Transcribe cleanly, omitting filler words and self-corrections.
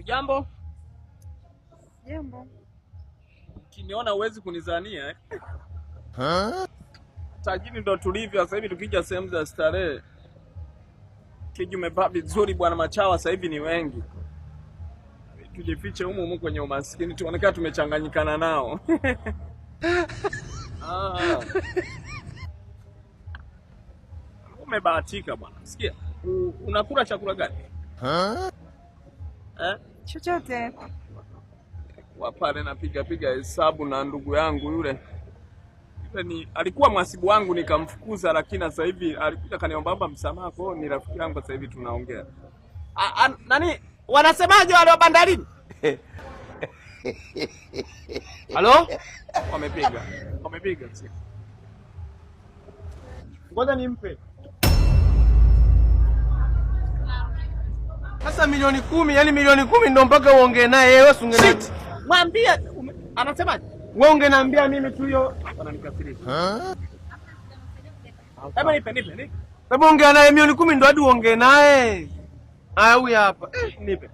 Jambo? Jambo. Ukiniona uwezi kunizania Tajini ndo tulivyo sasa hivi, tukija sehemu za starehe. Kiji umevaa vizuri bwana, machawa sasa hivi ni wengi. Tujifiche humu kwenye umaskini, tuonekana tumechanganyikana nao. Umebahatika bwana. Sikia, unakula chakula gani? Chochote. Wapale napiga hesabu na ndugu yangu yule alikuwa mwasibu wangu nikamfukuza, lakini sasa hivi alikuja kaniomba msamaha, kwa ni rafiki yangu sasa hivi tunaongea. Nani wanasemaje wale wa bandarini? Halo? Wamepiga. Ngoja nimpe. Sasa milioni 10, yani milioni 10 ndo mpaka uongee naye wewe, usingena. Mwambie anasemaje? Wewe ungeniambia mimi tu hiyo. Wananikasirisha. Hebu nipe. Hebu ongea naye milioni 10 ndo hadi uongee naye. Huyu hapa. Nipe.